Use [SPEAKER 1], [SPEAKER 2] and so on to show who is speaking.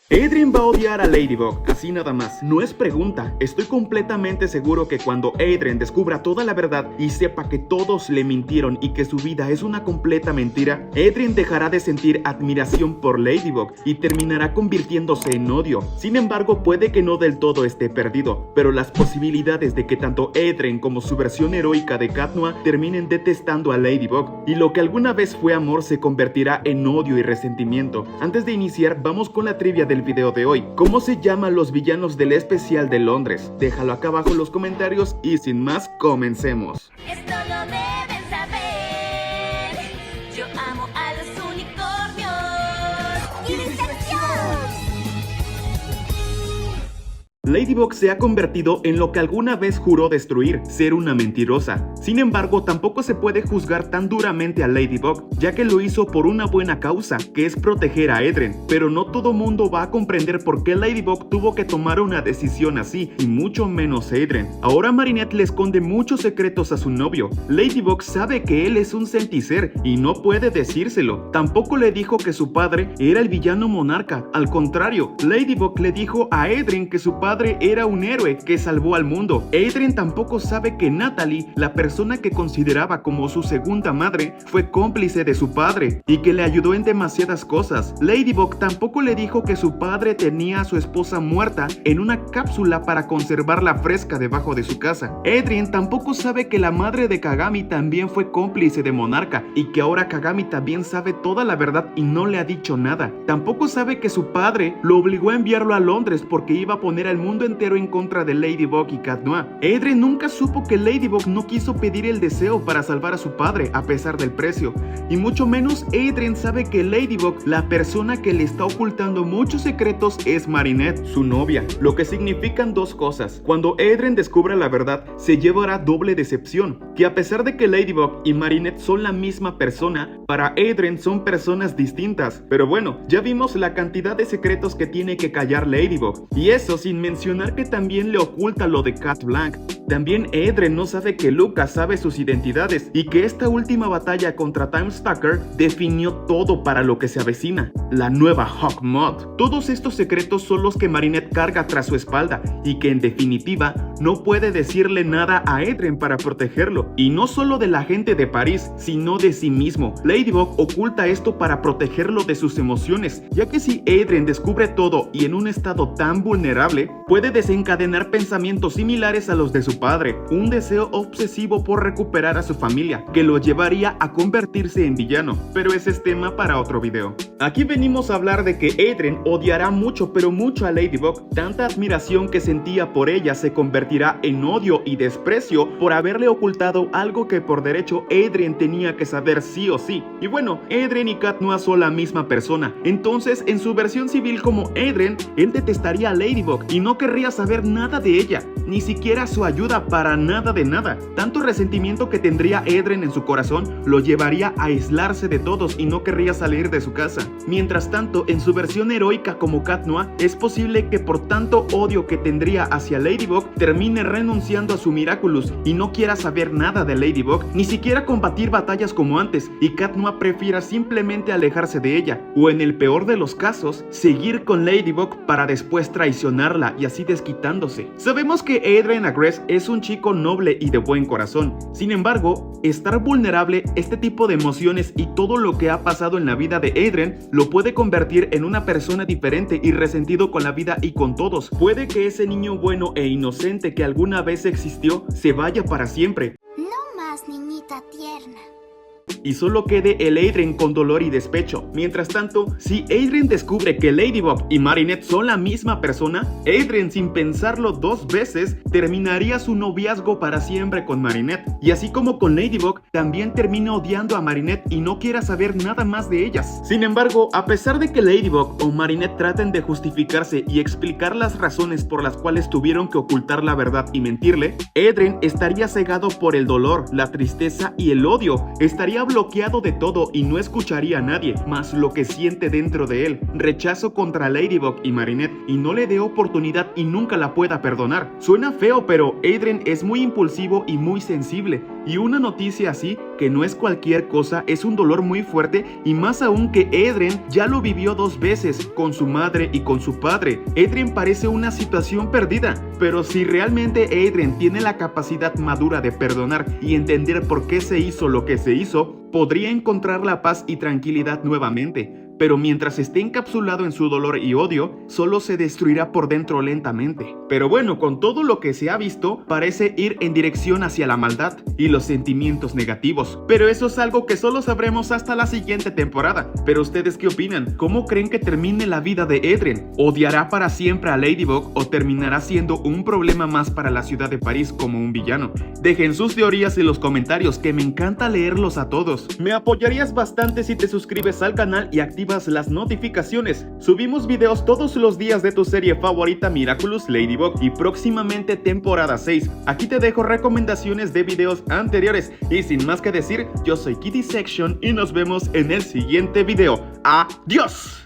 [SPEAKER 1] Adrien va a odiar a Ladybug, así nada más, no es pregunta. Estoy completamente seguro que cuando Adrien descubra toda la verdad y sepa que todos le mintieron y que su vida es una completa mentira, Adrien dejará de sentir admiración por Ladybug y terminará convirtiéndose en odio. Sin embargo, puede que no del todo esté perdido, pero las posibilidades de que tanto Adrien como su versión heroica de Cat Noir terminen detestando a Ladybug y lo que alguna vez fue amor se convertirá en odio y resentimiento. Antes de iniciar, vamos con la trivia del video de hoy. ¿Cómo se llaman los villanos del especial de Londres? Déjalo acá abajo en los comentarios y sin más, comencemos.
[SPEAKER 2] Esto lo deben saber. Yo amo a los unicornios. ¡Y distensión!
[SPEAKER 1] Ladybug se ha convertido en lo que alguna vez juró destruir, ser una mentirosa. Sin embargo, tampoco se puede juzgar tan duramente a Ladybug, ya que lo hizo por una buena causa, que es proteger a Adrien. Pero no todo mundo va a comprender por qué Ladybug tuvo que tomar una decisión así, y mucho menos Adrien. Ahora Marinette le esconde muchos secretos a su novio. Ladybug sabe que él es un centicer y no puede decírselo. Tampoco le dijo que su padre era el villano monarca. Al contrario, Ladybug le dijo a Adrien que su padre era un héroe que salvó al mundo. Adrien tampoco sabe que Natalie, la persona que consideraba como su segunda madre, fue cómplice de su padre y que le ayudó en demasiadas cosas. Ladybug tampoco le dijo que su padre tenía a su esposa muerta en una cápsula para conservarla fresca debajo de su casa. Adrien tampoco sabe que la madre de Kagami también fue cómplice de Monarca y que ahora Kagami también sabe toda la verdad y no le ha dicho nada. Tampoco sabe que su padre lo obligó a enviarlo a Londres porque iba a poner al mundo entero en contra de Ladybug y Cat Noir. Adrien nunca supo que Ladybug no quiso pedir el deseo para salvar a su padre a pesar del precio, y mucho menos Adrien sabe que Ladybug, la persona que le está ocultando muchos secretos, es Marinette, su novia, lo que significan dos cosas. Cuando Adrien descubra la verdad, se llevará doble decepción, que a pesar de que Ladybug y Marinette son la misma persona, para Adrien son personas distintas. Pero bueno, ya vimos la cantidad de secretos que tiene que callar Ladybug, y eso sin mencionar que también le oculta lo de Cat Blanc. También Adrien no sabe que Lucas sabe sus identidades y que esta última batalla contra Time Stalker definió todo para lo que se avecina, la nueva Hawk Moth. Todos estos secretos son los que Marinette carga tras su espalda y que en definitiva no puede decirle nada a Adrien para protegerlo, y no solo de la gente de París, sino de sí mismo. Ladybug oculta esto para protegerlo de sus emociones, ya que si Adrien descubre todo y en un estado tan vulnerable, puede desencadenar pensamientos similares a los de su padre, un deseo obsesivo por recuperar a su familia, que lo llevaría a convertirse en villano, pero ese es tema para otro video. Aquí venimos a hablar de que Adrien odiará mucho, pero mucho a Ladybug. Tanta admiración que sentía por ella se convertirá en odio y desprecio por haberle ocultado algo que por derecho Adrien tenía que saber sí o sí. Y bueno, Adrien y Cat Noir son la misma persona, entonces en su versión civil como Adrien, él detestaría a Ladybug y no querría saber nada de ella, ni siquiera su ayuda para nada de nada. Tanto resentimiento que tendría Adrien en su corazón lo llevaría a aislarse de todos y no querría salir de su casa. Mientras tanto, en su versión heroica como Cat Noir, es posible que por tanto odio que tendría hacia Ladybug termine renunciando a su Miraculous y no quiera saber nada de Ladybug, ni siquiera combatir batallas como antes, y Cat Noir prefiera simplemente alejarse de ella, o en el peor de los casos, seguir con Ladybug para después traicionarla y así desquitándose. Sabemos que Adrien Agreste es un chico noble y de buen corazón. Sin embargo, estar vulnerable, este tipo de emociones y todo lo que ha pasado en la vida de Adrien lo puede convertir en una persona diferente y resentido con la vida y con todos. Puede que ese niño bueno e inocente que alguna vez existió se vaya para siempre.
[SPEAKER 2] No más, niñita tierna.
[SPEAKER 1] Y solo quede el Adrien con dolor y despecho. Mientras tanto, si Adrien descubre que Ladybug y Marinette son la misma persona, Adrien, sin pensarlo dos veces, terminaría su noviazgo para siempre con Marinette. Y así como con Ladybug, también termina odiando a Marinette y no quiera saber nada más de ellas. Sin embargo, a pesar de que Ladybug o Marinette traten de justificarse y explicar las razones por las cuales tuvieron que ocultar la verdad y mentirle, Adrien estaría cegado por el dolor, la tristeza y el odio. Estaría bloqueado bloqueado de todo y no escucharía a nadie, más lo que siente dentro de él, rechazo contra Ladybug y Marinette, y no le dé oportunidad y nunca la pueda perdonar. Suena feo, pero Adrien es muy impulsivo y muy sensible, y una noticia así, que no es cualquier cosa, es un dolor muy fuerte, y más aún que Adrien ya lo vivió 2 veces, con su madre y con su padre. Adrien parece una situación perdida, pero si realmente Adrien tiene la capacidad madura de perdonar y entender por qué se hizo lo que se hizo, podría encontrar la paz y tranquilidad nuevamente. Pero mientras esté encapsulado en su dolor y odio, solo se destruirá por dentro lentamente. Pero bueno, con todo lo que se ha visto, parece ir en dirección hacia la maldad y los sentimientos negativos. Pero eso es algo que solo sabremos hasta la siguiente temporada. Pero ¿ustedes qué opinan? ¿Cómo creen que termine la vida de Adrien? ¿Odiará para siempre a Ladybug o terminará siendo un problema más para la ciudad de París como un villano? Dejen sus teorías en los comentarios, que me encanta leerlos a todos. Me apoyarías bastante si te suscribes al canal y activas las notificaciones. Subimos videos todos los días de tu serie favorita Miraculous Ladybug y próximamente temporada 6. Aquí te dejo recomendaciones de videos anteriores y sin más que decir, yo soy Kitty Section y nos vemos en el siguiente video. ¡Adiós!